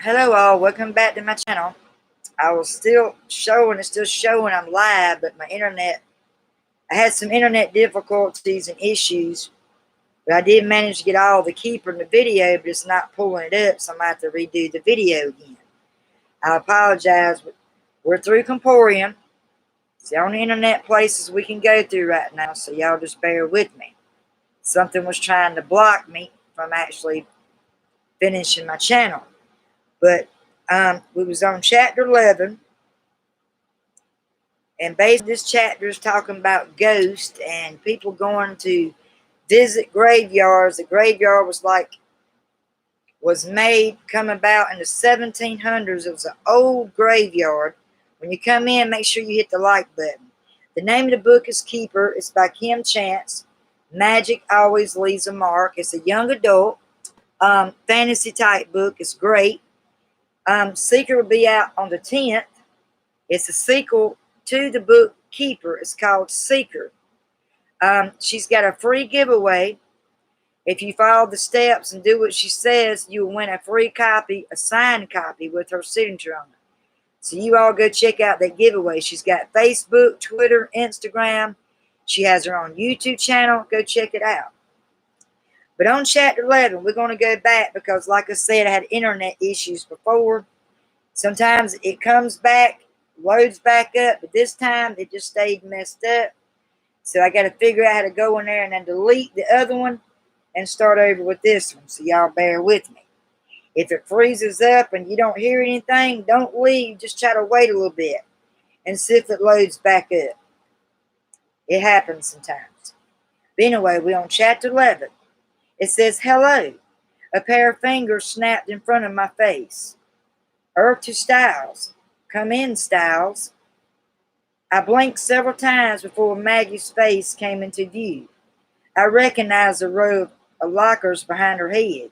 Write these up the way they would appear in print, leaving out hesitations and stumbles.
Hello all, welcome back to my channel. I was still showing, it's still showing I'm live, but I had some internet difficulties and issues, but I did manage to get all the keeper in the video, but it's not pulling it up, so I might have to redo the video again. I apologize, but we're through Comporium. It's the only internet places we can go through right now, so y'all just bear with me. Something was trying to block me from actually finishing my channel. But we was on chapter 11, and basically this chapter is talking about ghosts and people going to visit graveyards. The graveyard was made, come about in the 1700s. It was an old graveyard. When you come in, make sure you hit the like button. The name of the book is Keeper. It's by Kim Chance. Magic always leaves a mark. It's a young adult fantasy type book. It's great. Seeker will be out on the 10th. It's a sequel to the book Keeper. It's called Seeker. She's got a free giveaway. If you follow the steps and do what she says, you will win a free copy, a signed copy with her signature on it. So you all go check out that giveaway. She's got Facebook, Twitter, Instagram. She has her own YouTube channel. Go check it out. But on chapter 11, we're going to go back because, like I said, I had internet issues before. Sometimes it comes back, loads back up, but this time it just stayed messed up. So I got to figure out how to go in there and then delete the other one and start over with this one. So y'all bear with me. If it freezes up and you don't hear anything, don't leave. Just try to wait a little bit and see if it loads back up. It happens sometimes. But anyway, we're on chapter 11. It says, hello. A pair of fingers snapped in front of my face. Earth to Styles. Come in, Styles. I blinked several times before Maggie's face came into view. I recognized the row of lockers behind her head,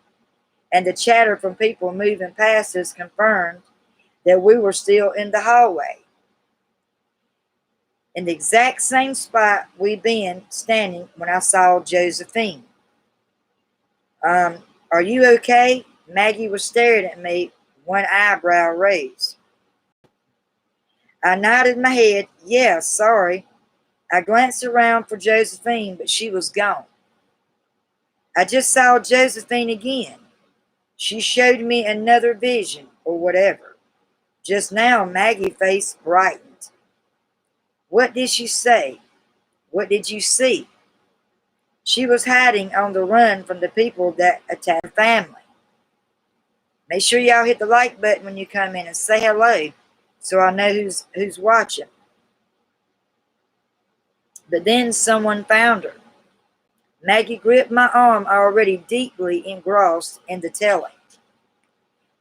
and the chatter from people moving past us confirmed that we were still in the hallway, in the exact same spot we'd been standing when I saw Josephine. Are you okay? Maggie was staring at me, one eyebrow raised. I nodded my head. Yeah, sorry. I glanced around for Josephine, but she was gone. I just saw Josephine again. She showed me another vision, or whatever. Just now, Maggie's face brightened. What did she say? What did you see? She was hiding on the run from the people that attacked her family. Make sure y'all hit the like button when you come in and say hello so I know who's watching. But then someone found her. Maggie gripped my arm, already deeply engrossed in the telling.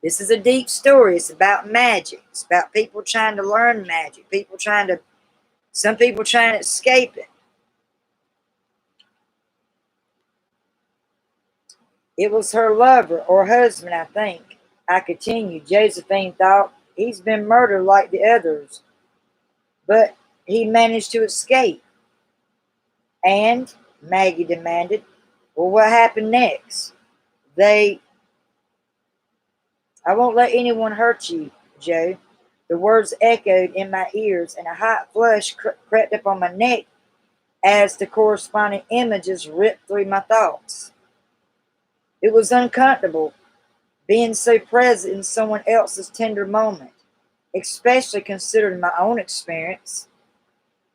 This is a deep story. It's about magic. It's about people trying to learn magic. Some people trying to escape it. It was her lover or husband, I think. I continued. Josephine thought, he's been murdered like the others, but he managed to escape. And, Maggie demanded, well, what happened next? I won't let anyone hurt you, Joe. The words echoed in my ears, and a hot flush crept up on my neck as the corresponding images ripped through my thoughts. It was uncomfortable being so present in someone else's tender moment, especially considering my own experience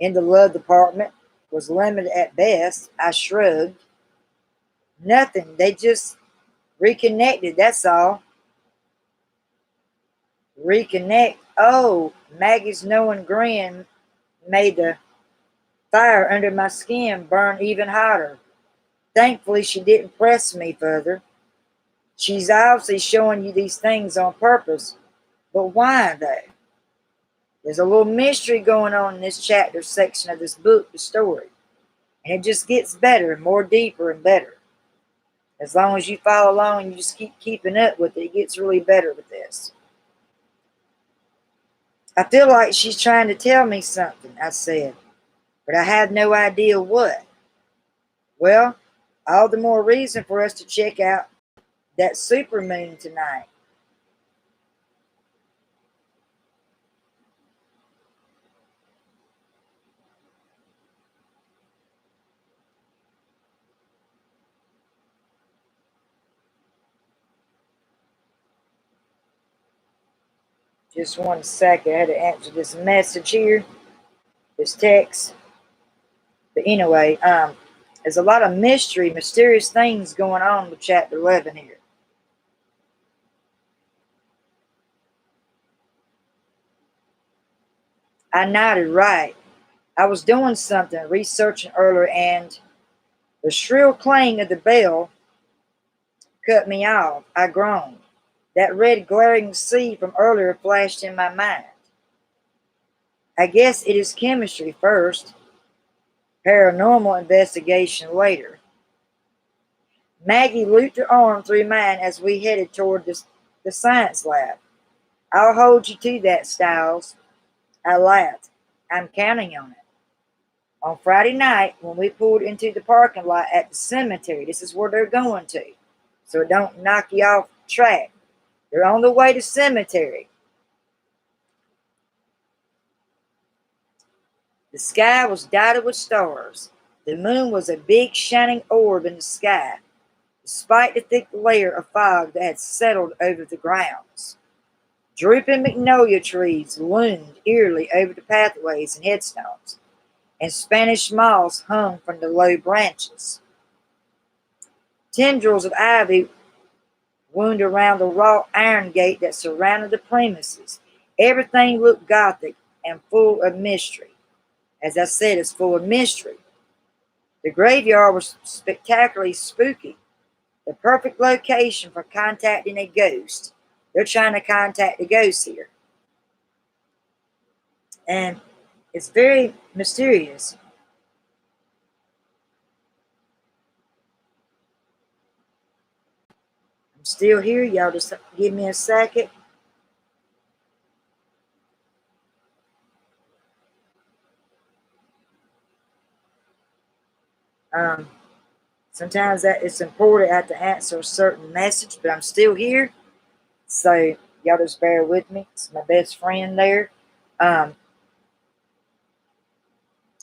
in the love department was limited at best. I shrugged. Nothing. They just reconnected, that's all. Reconnect. Oh, Maggie's knowing grin made the fire under my skin burn even hotter. Thankfully, she didn't press me further. She's obviously showing you these things on purpose. But why, though? There's a little mystery going on in this chapter section of this book, the story. And it just gets better and more deeper and better. As long as you follow along and you just keep keeping up with it, it gets really better with this. I feel like she's trying to tell me something, I said, but I have no idea what. Well, all the more reason for us to check out that supermoon tonight. Just one second. I had to answer this message here, this text. But anyway, there's a lot of mysterious things going on with chapter 11 here. I nodded right. I was doing something, researching earlier, and the shrill clang of the bell cut me off. I groaned. That red glaring sea from earlier flashed in my mind. I guess it is chemistry first, paranormal investigation later. Maggie looped her arm through mine as we headed toward the science lab. I'll hold you to that, Styles. I laughed. I'm counting on it. On Friday night, when we pulled into the parking lot at the cemetery, this is where they're going to, so don't knock you off track. They're on the way to cemetery. The sky was dotted with stars. The moon was a big shining orb in the sky, despite the thick layer of fog that had settled over the grounds. Drooping magnolia trees loomed eerily over the pathways and headstones, and Spanish moss hung from the low branches. Tendrils of ivy wound around the wrought iron gate that surrounded the premises. Everything looked gothic and full of mystery. As I said, it's full of mystery. The graveyard was spectacularly spooky. The perfect location for contacting a ghost. They're trying to contact a ghost here. And it's very mysterious. I'm still here. Y'all just give me a second. Sometimes that it's important I have to answer a certain message, but I'm still here. So y'all just bear with me. It's my best friend there. Um,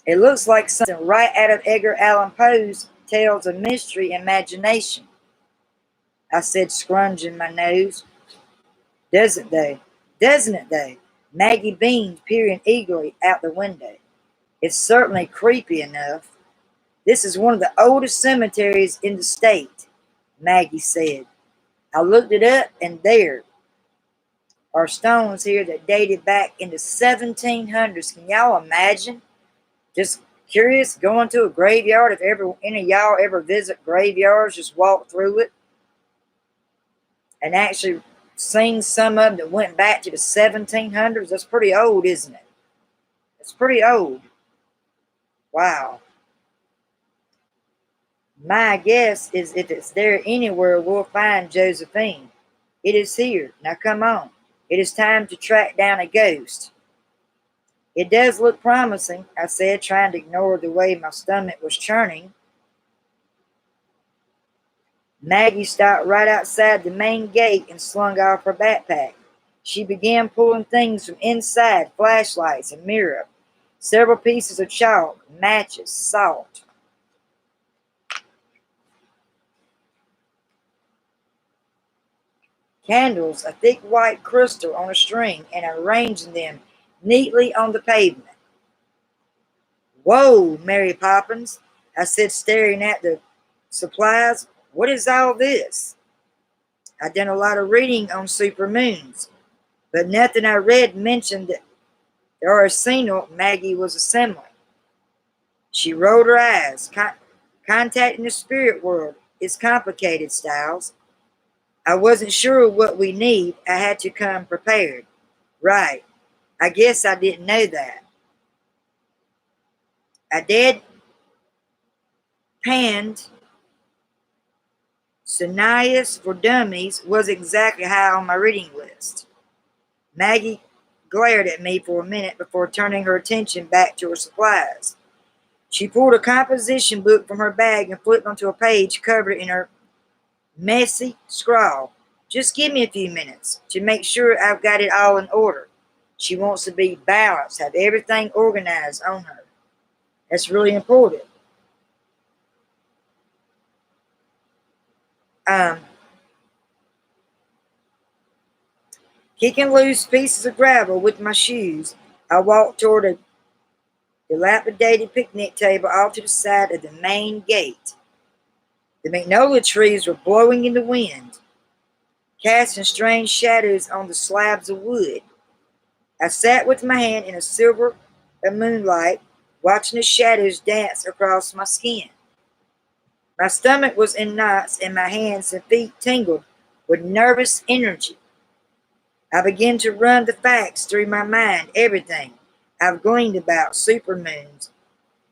it looks like something right out of Edgar Allan Poe's Tales of Mystery and Imagination. I said, scrunching my nose. Doesn't they? Doesn't it, though? Maggie beamed, peering eagerly out the window. It's certainly creepy enough. This is one of the oldest cemeteries in the state, Maggie said. I looked it up, and there are stones here that dated back in the 1700s. Can y'all imagine? Just curious, going to a graveyard. If ever any of y'all ever visit graveyards, just walk through it and actually seen some of them that went back to the 1700s. That's pretty old, isn't it? It's pretty old. Wow. My guess is if it's there anywhere, we'll find Josephine. It is here. Now come on. It is time to track down a ghost. It does look promising, I said, trying to ignore the way my stomach was churning. Maggie stopped right outside the main gate and slung off her backpack. She began pulling things from inside, flashlights, a mirror, several pieces of chalk, matches, salt. Candles, a thick white crystal on a string, and arranging them neatly on the pavement. Whoa, Mary Poppins, I said, staring at the supplies. What is all this? I'd done a lot of reading on supermoons, but nothing I read mentioned that the arsenal Maggie was assembling. She rolled her eyes. Contacting the spirit world is complicated, Styles. I wasn't sure what we need. I had to come prepared. Right. I guess I didn't know that. A dead panned Sinias for Dummies was exactly high on my reading list. Maggie glared at me for a minute before turning her attention back to her supplies. She pulled a composition book from her bag and flipped onto a page covered in her messy scrawl. Just give me a few minutes to make sure I've got it all in order. She wants to be balanced, have everything organized on her. That's really important. Kicking loose pieces of gravel with my shoes, I walked toward a dilapidated picnic table off to the side of the main gate. The magnolia trees were blowing in the wind, casting strange shadows on the slabs of wood. I sat with my hand in a silver of moonlight, watching the shadows dance across my skin. My stomach was in knots and my hands and feet tingled with nervous energy. I began to run the facts through my mind, everything I've gleaned about supermoons,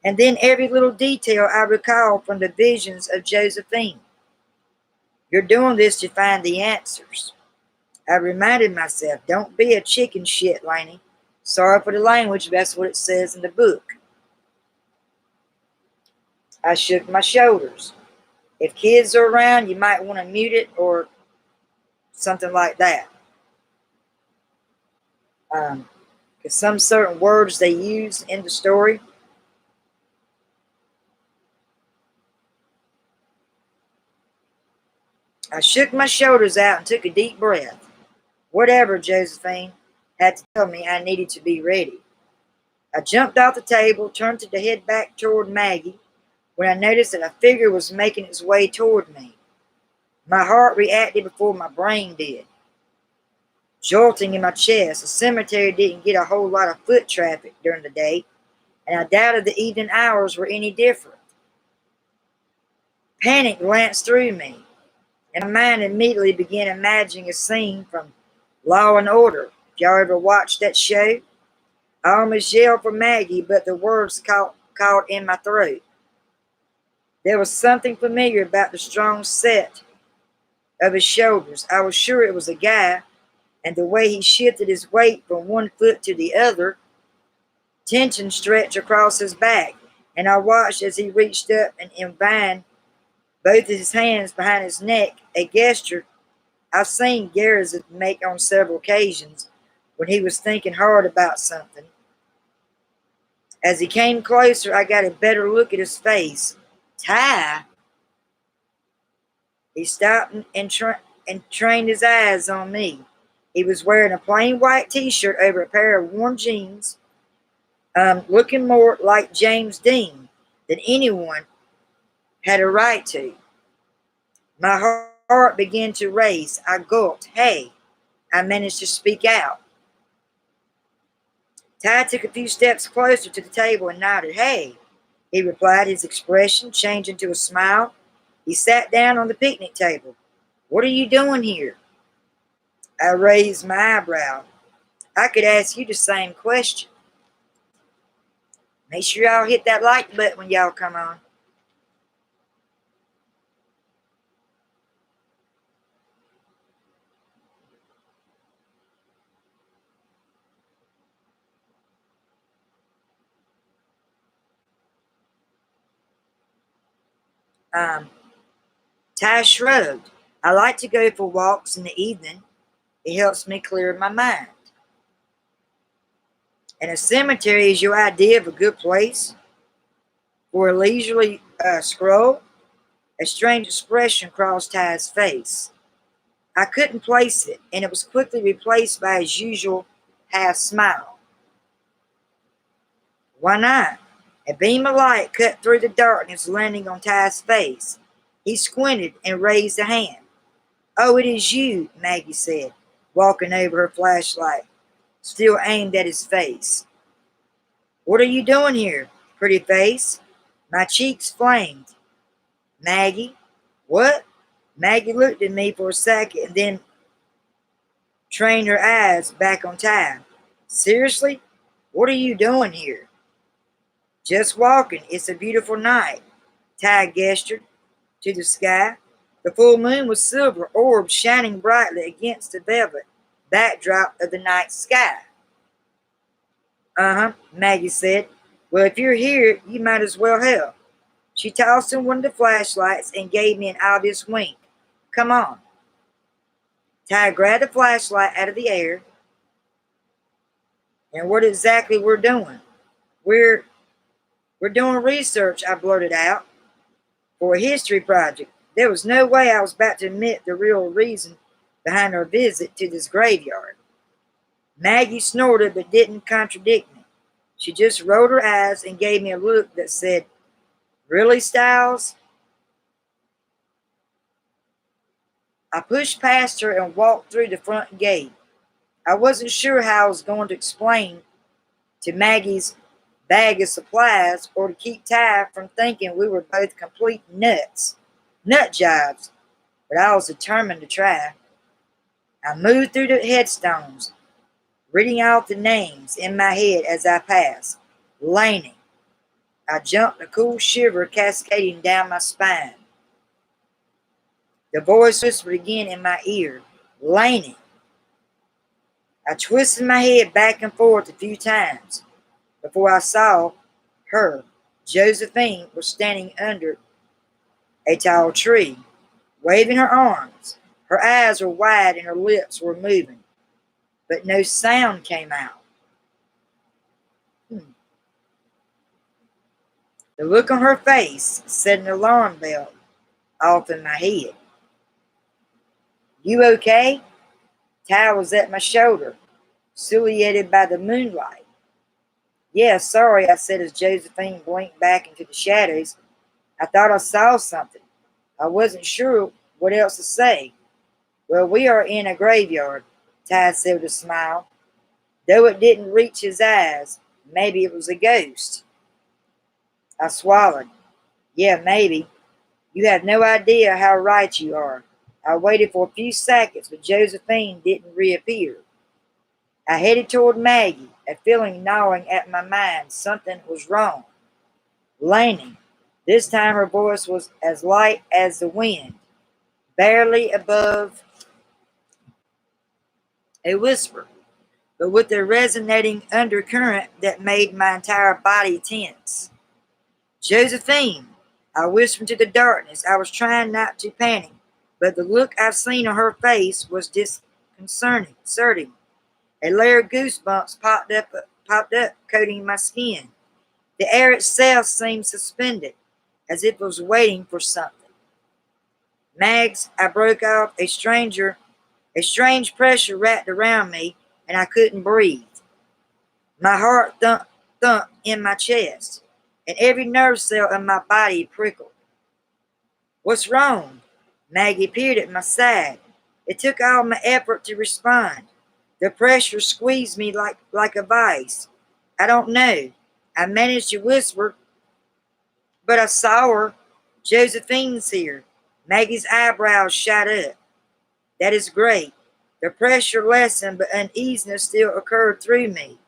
and then every little detail I recall from the visions of Josephine. You're doing this to find the answers. I reminded myself, don't be a chicken shit, Laney. Sorry for the language, but that's what it says in the book. I shook my shoulders. If kids are around, you might want to mute it or something like that. Because some certain words they use in the story. I shook my shoulders out and took a deep breath. Whatever Josephine had to tell me, I needed to be ready. I jumped off the table, turned to head back toward Maggie, when I noticed that a figure was making its way toward me. My heart reacted before my brain did. Jolting in my chest, the cemetery didn't get a whole lot of foot traffic during the day, and I doubted the evening hours were any different. Panic glanced through me, and my mind immediately began imagining a scene from Law and Order. If y'all ever watched that show, I almost yelled for Maggie, but the words caught in my throat. There was something familiar about the strong set of his shoulders. I was sure it was a guy, and the way he shifted his weight from one foot to the other, tension stretched across his back, and I watched as he reached up and entwined both of his hands behind his neck, a gesture I've seen Garrison make on several occasions when he was thinking hard about something. As he came closer, I got a better look at his face. Ty? He stopped and trained his eyes on me. He was wearing a plain white t-shirt over a pair of worn jeans, looking more like James Dean than anyone had a right to. My heart began to race. I gulped. Hey, I managed to speak out. Ty took a few steps closer to the table and nodded. Hey, he replied, his expression changing to a smile. He sat down on the picnic table. What are you doing here? I raised my eyebrow. I could ask you the same question. Make sure y'all hit that like button when y'all come on. Ty shrugged. I like to go for walks in the evening. It helps me clear my mind. And a cemetery is your idea of a good place for a leisurely scroll? A strange expression crossed Ty's face. I couldn't place it, and it was quickly replaced by his usual half smile. Why not? A beam of light cut through the darkness, landing on Ty's face. He squinted and raised a hand. Oh, it is you, Maggie said, walking over her flashlight, still aimed at his face. What are you doing here, pretty face? My cheeks flamed. Maggie? What? Maggie looked at me for a second and then trained her eyes back on Ty. Seriously? What are you doing here? Just walking. It's a beautiful night. Ty gestured to the sky. The full moon was silver, orbs shining brightly against the velvet backdrop of the night sky. Maggie said. Well, if you're here, you might as well help. She tossed him one of the flashlights and gave me an obvious wink. Come on. Ty grabbed the flashlight out of the air. And what exactly we're doing? We're doing research, I blurted out, for a history project. There was no way I was about to admit the real reason behind our visit to this graveyard. Maggie snorted but didn't contradict me. She just rolled her eyes and gave me a look that said, "Really, Styles?" I pushed past her and walked through the front gate. I wasn't sure how I was going to explain to Maggie's bag of supplies or to keep Ty from thinking we were both complete nut jobs, but I was determined to try. I moved through the headstones, reading out the names in my head as I passed. Laney. I jumped, a cool shiver cascading down my spine. The voice whispered again in my ear, "Laney." I twisted my head back and forth a few times before I saw her. Josephine was standing under a tall tree, waving her arms. Her eyes were wide and her lips were moving, but no sound came out. The look on her face set an alarm bell off in my head. "You okay?" Ty was at my shoulder, silhouetted by the moonlight. "Yeah, sorry," I said as Josephine blinked back into the shadows. "I thought I saw something. I wasn't sure what else to say." "Well, we are in a graveyard," Ty said with a smile, though it didn't reach his eyes. Maybe it was a ghost. I swallowed. "Yeah, maybe. You have no idea how right you are." I waited for a few seconds, but Josephine didn't reappear. I headed toward Maggie, a feeling gnawing at my mind. Something was wrong. "Laney." This time her voice was as light as the wind, barely above a whisper, but with a resonating undercurrent that made my entire body tense. "Josephine," I whispered into the darkness. I was trying not to panic, but the look I've seen on her face was disconcerting. A layer of goosebumps popped up, coating my skin. The air itself seemed suspended, as if it was waiting for something. "Mags," I broke off. A strange pressure wrapped around me, and I couldn't breathe. My heart thumped in my chest, and every nerve cell in my body prickled. "What's wrong?" Maggie peered at my side. It took all my effort to respond. The pressure squeezed me like a vice. "I don't know." I managed to whisper, "but I saw her. Josephine's here." Maggie's eyebrows shot up. "That is great." The pressure lessened, but uneasiness still occurred through me.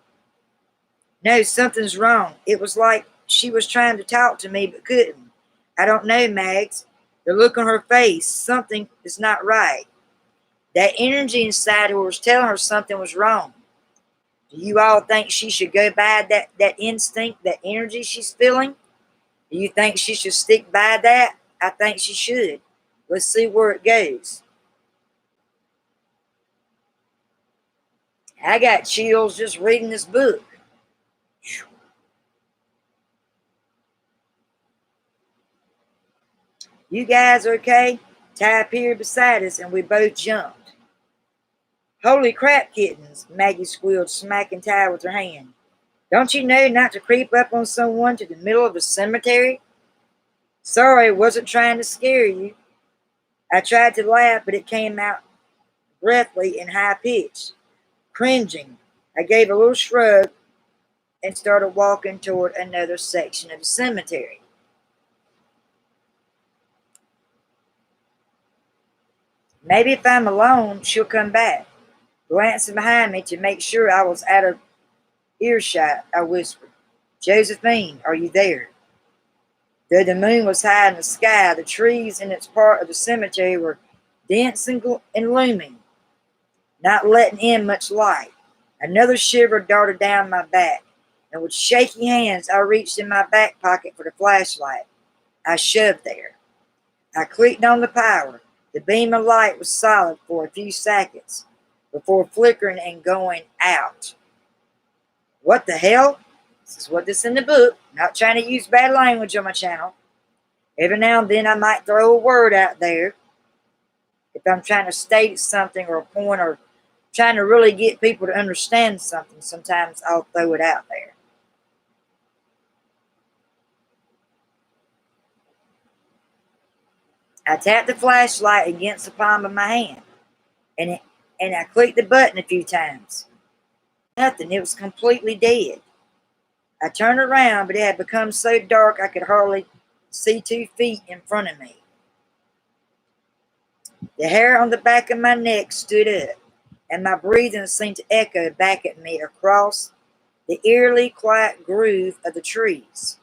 "No, something's wrong." It was like she was trying to talk to me but couldn't. "I don't know, Mags." The look on her face, something is not right. That energy inside her was telling her something was wrong. Do you all think she should go by that instinct, that energy she's feeling? Do you think she should stick by that? I think she should. Let's see where it goes. I got chills just reading this book. "You guys okay?" Ty appeared beside us and we both jumped. "Holy crap, kittens," Maggie squealed, smacking Ty with her hand. "Don't you know not to creep up on someone to the middle of the cemetery?" "Sorry, wasn't trying to scare you." I tried to laugh, but it came out breathy and high pitched. Cringing, I gave a little shrug and started walking toward another section of the cemetery. "Maybe if I'm alone, she'll come back." Glancing behind me to make sure I was out of earshot, I whispered, "Josephine, are you there?" Though the moon was high in the sky, the trees in its part of the cemetery were dense and looming, not letting in much light. Another shiver darted down my back, and with shaky hands I reached in my back pocket for the flashlight. I shoved there. I clicked on the power. The beam of light was solid for a few seconds before flickering and going out. What the hell? This is what this in the book. I'm not trying to use bad language on my channel. Every now and then I might throw a word out there if I'm trying to state something or a point or trying to really get people to understand something, sometimes I'll throw it out there. I tapped the flashlight against the palm of my hand, and I clicked the button a few times. Nothing. It was completely dead. I turned around, but it had become so dark I could hardly see 2 feet in front of me. The hair on the back of my neck stood up, and my breathing seemed to echo back at me across the eerily quiet groove of the trees.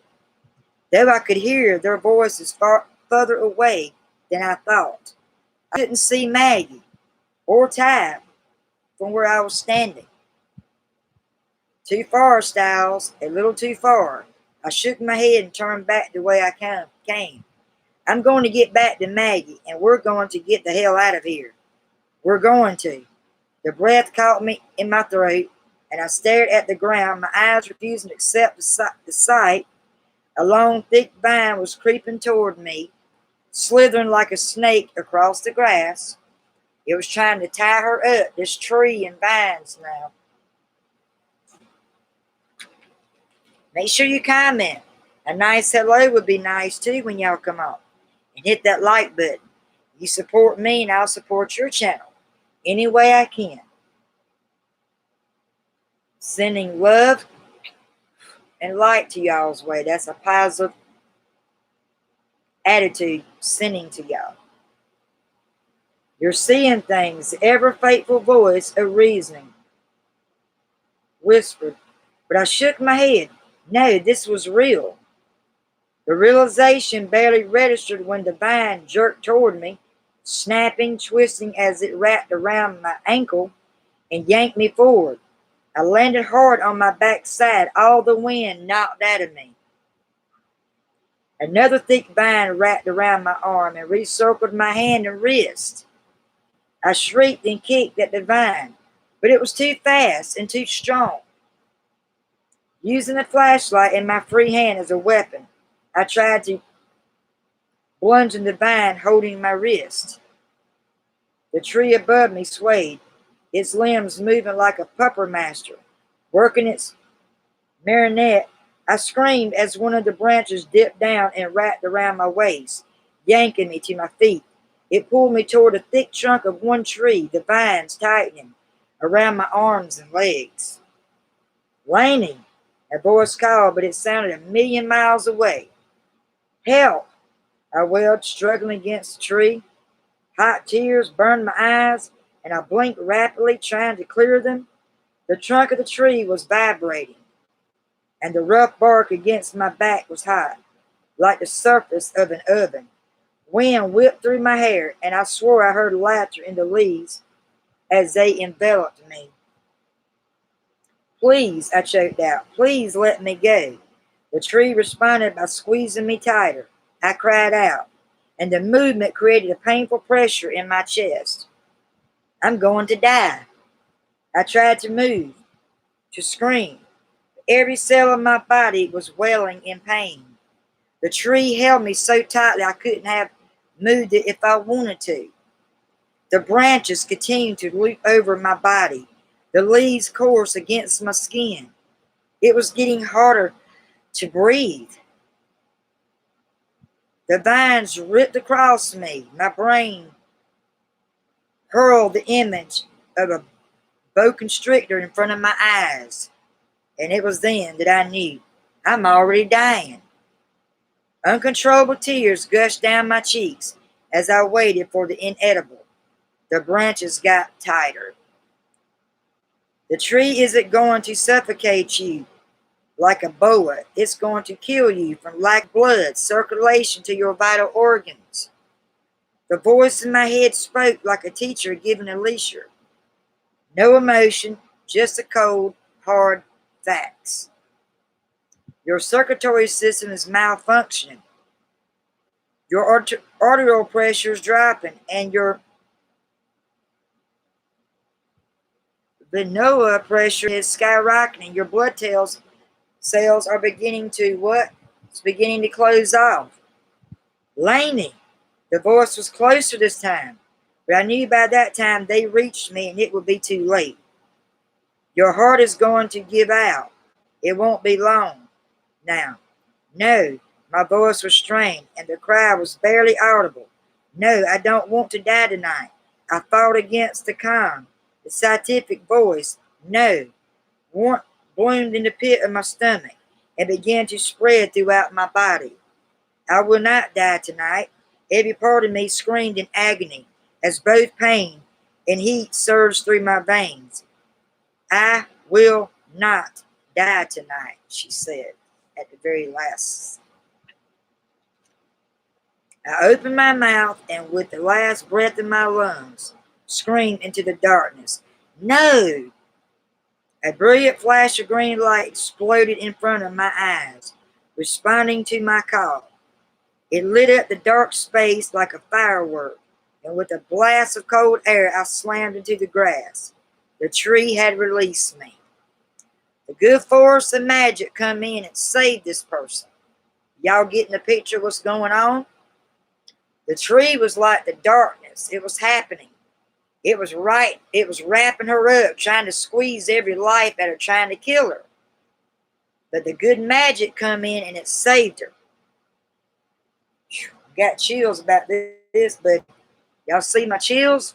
Though I could hear their voices far further away than I thought, I couldn't see Maggie or Tab from where I was standing. Too far, Styles, a little too far. I shook my head and turned back the way I came. I'm going to get back to Maggie, and we're going to get the hell out of here. We're going to. The breath caught me in my throat, and I stared at the ground, my eyes refusing to accept the sight. A long, thick vine was creeping toward me, slithering like a snake across the grass. It was trying to tie her up, this tree and vines now. Make sure you comment. A nice hello would be nice too when y'all come on. And hit that like button. You support me and I'll support your channel any way I can. Sending love and light to y'all's way. That's a positive attitude sending to y'all. You're seeing things. The ever faithful voice of reasoning whispered, but I shook my head. No, this was real. The realization barely registered when the vine jerked toward me, snapping, twisting as it wrapped around my ankle and yanked me forward. I landed hard on my backside, all the wind knocked out of me. Another thick vine wrapped around my arm and recircled my hand and wrist. I shrieked and kicked at the vine, but it was too fast and too strong. Using the flashlight in my free hand as a weapon, I tried to plunge in the vine holding my wrist. The tree above me swayed, its limbs moving like a puppet master, working its marionette. I screamed as one of the branches dipped down and wrapped around my waist, yanking me to my feet. It pulled me toward the thick trunk of one tree, the vines tightening around my arms and legs. Laney, a voice called, but it sounded a million miles away. Help! I wailed, struggling against the tree. Hot tears burned my eyes, and I blinked rapidly, trying to clear them. The trunk of the tree was vibrating, and the rough bark against my back was hot, like the surface of an oven. Wind whipped through my hair, and I swore I heard laughter in the leaves as they enveloped me. Please, I choked out, please let me go. The tree responded by squeezing me tighter. I cried out, and the movement created a painful pressure in my chest. I'm going to die. I tried to move, to scream. Every cell of my body was wailing in pain. The tree held me so tightly I couldn't have moved it if I wanted to. The branches continued to loop over my body. The leaves coursed against my skin. It was getting harder to breathe. The vines ripped across me. My brain hurled the image of a boa constrictor in front of my eyes. And it was then that I knew I'm already dying. Uncontrollable tears gushed down my cheeks as I waited for the inedible. The branches got tighter. The tree isn't going to suffocate you like a boa. It's going to kill you from lack of blood circulation to your vital organs. The voice in my head spoke like a teacher giving a lecture. No emotion, just the cold, hard facts. Your circulatory system is malfunctioning. Your arterial pressure is dropping, and your venosa pressure is skyrocketing. Your blood cells are beginning to what? It's beginning to close off. Laney, the voice was closer this time. But I knew by that time they reached me and it would be too late. Your heart is going to give out. It won't be long now. No, my voice was strained and the cry was barely audible. No, I don't want to die tonight. I fought against the scientific voice. No, warmth bloomed in the pit of my stomach and began to spread throughout my body. I will not die tonight. Every part of me screamed in agony as both pain and heat surged through my veins. I will not die tonight, she said at the very last. I opened my mouth and with the last breath in my lungs, screamed into the darkness, No! A brilliant flash of green light exploded in front of my eyes, responding to my call. It lit up the dark space like a firework, and with a blast of cold air, I slammed into the grass. The tree had released me. The good force of magic come in and saved this person. Y'all getting the picture of what's going on? The tree was like the darkness. It was happening. It was right. It was wrapping her up, trying to squeeze every life out of her, trying to kill her. But the good magic come in and it saved her. Got chills about this, but y'all see my chills?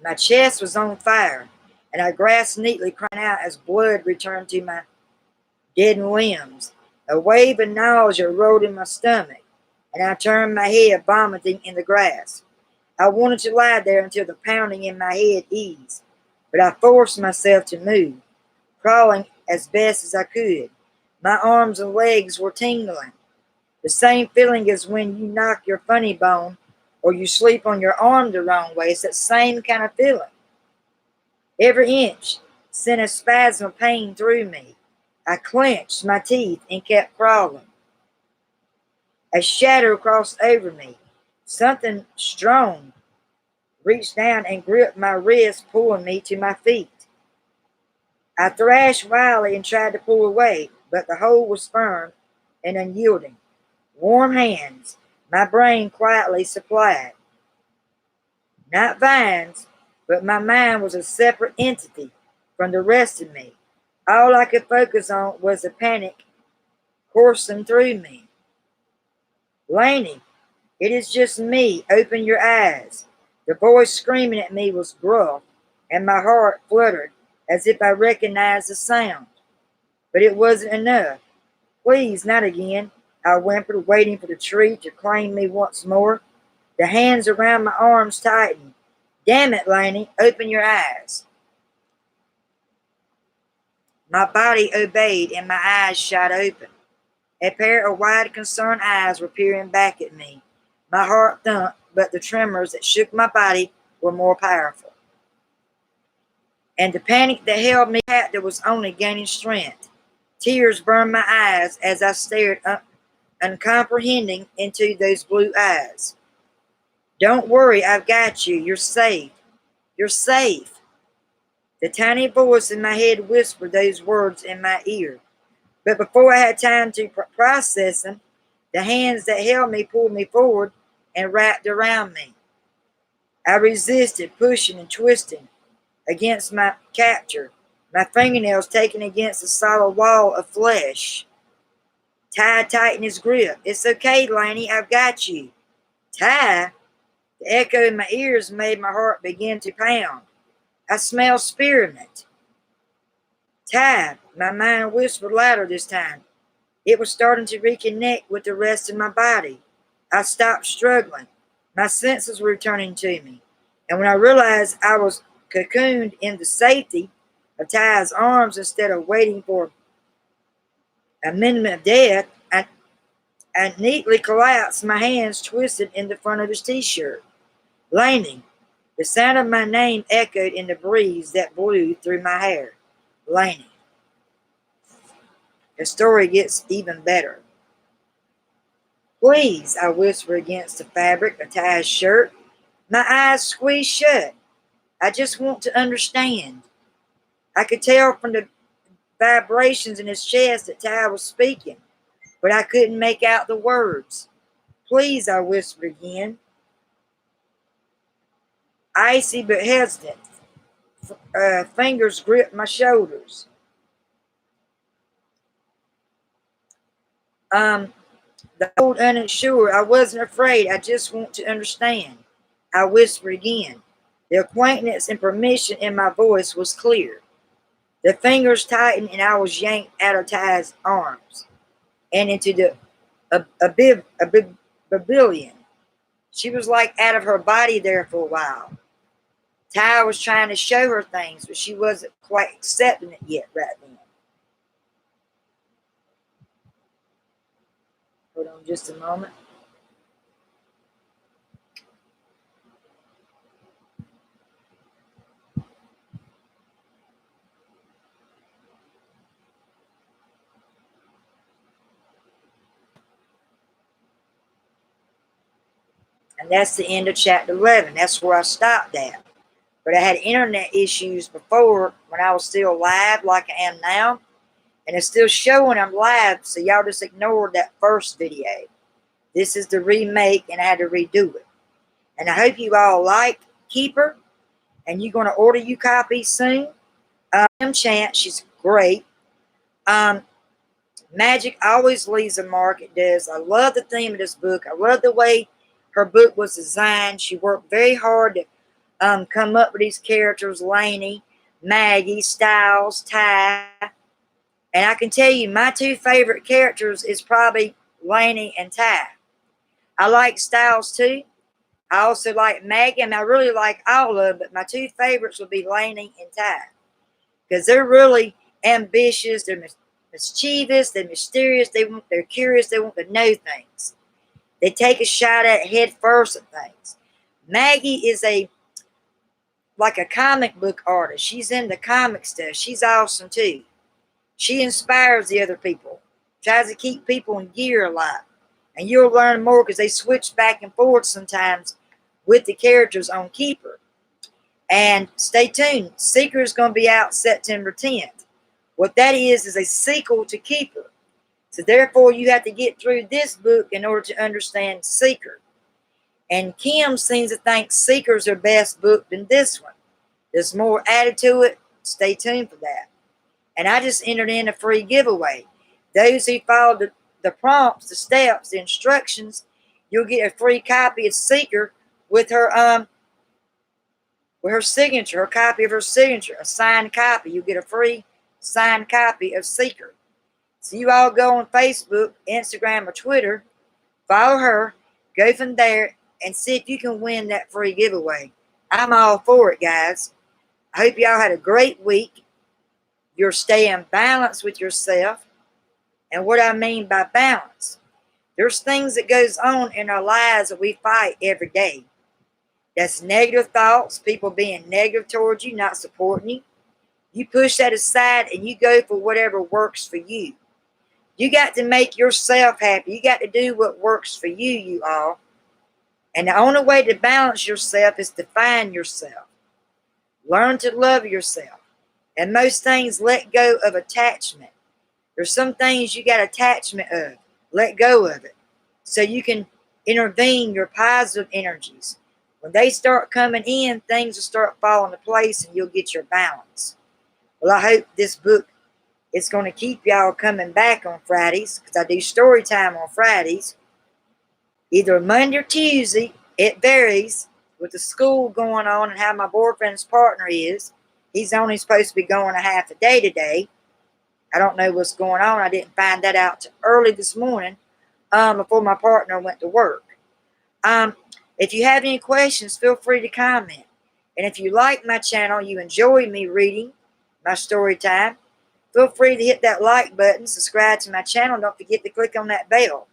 My chest was on fire, and I grasped neatly, crying out as blood returned to my deadened limbs. A wave of nausea rolled in my stomach, and I turned my head, vomiting in the grass. I wanted to lie there until the pounding in my head eased, but I forced myself to move, crawling as best as I could. My arms and legs were tingling. The same feeling as when you knock your funny bone or you sleep on your arm the wrong way. It's that same kind of feeling. Every inch sent a spasm of pain through me. I clenched my teeth and kept crawling. A shadow crossed over me. Something strong reached down and gripped my wrist, pulling me to my feet. I thrashed wildly and tried to pull away, but the hold was firm and unyielding. Warm hands, my brain quietly supplied. Not vines, but my mind was a separate entity from the rest of me. All I could focus on was the panic coursing through me. Laney, it is just me. Open your eyes. The voice screaming at me was gruff, and my heart fluttered as if I recognized the sound. But it wasn't enough. Please, not again. I whimpered, waiting for the tree to claim me once more. The hands around my arms tightened. Damn it, Laney, open your eyes. My body obeyed and my eyes shot open. A pair of wide, concerned eyes were peering back at me. My heart thumped, but the tremors that shook my body were more powerful. And the panic that held me captive was only gaining strength. Tears burned my eyes as I stared uncomprehending into those blue eyes. Don't worry, I've got you. You're safe. You're safe. The tiny voice in my head whispered those words in my ear. But before I had time to process them, the hands that held me pulled me forward and wrapped around me. I resisted, pushing and twisting against my capture, my fingernails taken against the solid wall of flesh. Ty tightened his grip. It's okay, Laney, I've got you. Ty? The echo in my ears made my heart begin to pound. I smell spearmint. Ty, my mind whispered louder this time. It was starting to reconnect with the rest of my body. I stopped struggling. My senses were returning to me. And when I realized I was cocooned in the safety of Ty's arms instead of waiting for a minute of death, I neatly collapsed, my hands twisted in the front of his t-shirt. Laney. The sound of my name echoed in the breeze that blew through my hair. Laney. The story gets even better. Please, I whispered against the fabric of Ty's shirt. My eyes squeezed shut. I just want to understand. I could tell from the vibrations in his chest that Ty was speaking. but I couldn't make out the words. Please, I whispered again, icy but hesitant. Fingers gripped my shoulders. Um, the old unsure, I wasn't afraid, I just want to understand. I whispered again. The acquaintance and permission in my voice was clear. The fingers tightened and I was yanked out of Ty's arms and into the pavilion. She was like out of her body there for a while. Ty was trying to show her things, but she wasn't quite accepting it yet right then. Hold on just a moment. And that's the end of chapter 11. That's where I stopped at. But I had internet issues before when I was still live like I am now. And it's still showing I'm live, so y'all just ignored that first video. This is the remake, and I had to redo it. And I hope you all like Keeper, and you're going to order you copies soon. Chant, she's great. Magic always leaves a mark. It does. I love the theme of this book. I love the way her book was designed. She worked very hard to come up with these characters: Lainey, Maggie, Styles, Ty. And I can tell you, my two favorite characters is probably Lainey and Ty. I like Styles too. I also like Maggie, and I really like all of them, but my two favorites would be Lainey and Ty. Because they're really ambitious, they're mischievous, they're mysterious, they're curious, they want to know things. They take a shot at head first at things. Maggie is like a comic book artist. She's into comic stuff. She's awesome too. She inspires the other people, tries to keep people in gear a lot. And you'll learn more because they switch back and forth sometimes with the characters on Keeper. And stay tuned. Seeker is going to be out September 10th. What that is a sequel to Keeper. So therefore, you have to get through this book in order to understand Seeker. And Kim seems to think Seeker's her best book than this one. There's more added to it. Stay tuned for that. And I just entered in a free giveaway. Those who followed the prompts, the steps, the instructions, you'll get a free copy of Seeker with her signature, a copy of her signature, a signed copy. You get a free signed copy of Seeker. So you all go on Facebook, Instagram, or Twitter, follow her, go from there, and see if you can win that free giveaway. I'm all for it, guys. I hope y'all had a great week. You're staying balanced with yourself. And what I mean by balance, there's things that goes on in our lives that we fight every day. That's negative thoughts, people being negative towards you, not supporting you. You push that aside and you go for whatever works for you. You got to make yourself happy. You got to do what works for you, you all. And the only way to balance yourself is to find yourself. Learn to love yourself. And most things, let go of attachment. There's some things you got attachment of. Let go of it. So you can intervene your positive energies. When they start coming in, things will start falling into place and you'll get your balance. Well, I hope this book is going to keep y'all coming back on Fridays, because I do story time on Fridays. Either Monday or Tuesday. It varies with the school going on and how my boyfriend's partner is. He's only supposed to be going a half a day today. I don't know what's going on. I didn't find that out till early this morning before my partner went to work. If you have any questions, feel free to comment. And if you like my channel, you enjoy me reading my story time, feel free to hit that like button, subscribe to my channel. Don't forget to click on that bell.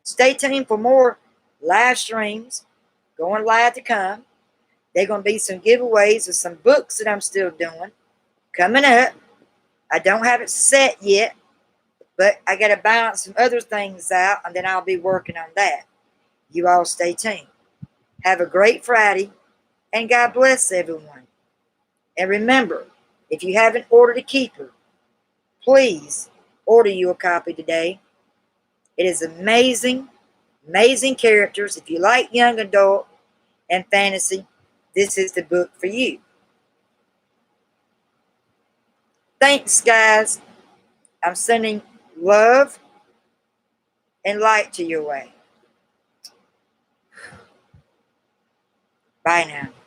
Stay tuned for more live streams going live to come. There are going to be some giveaways of some books that I'm still doing coming up. I don't have it set yet, but I got to balance some other things out, and then I'll be working on that. You all stay tuned. Have a great Friday, and God bless everyone. And remember, if you haven't ordered a Keeper, please order you a copy today. It is amazing, amazing characters. If you like young adult and fantasy, this is the book for you. Thanks, guys. I'm sending love and light to your way. Bye now.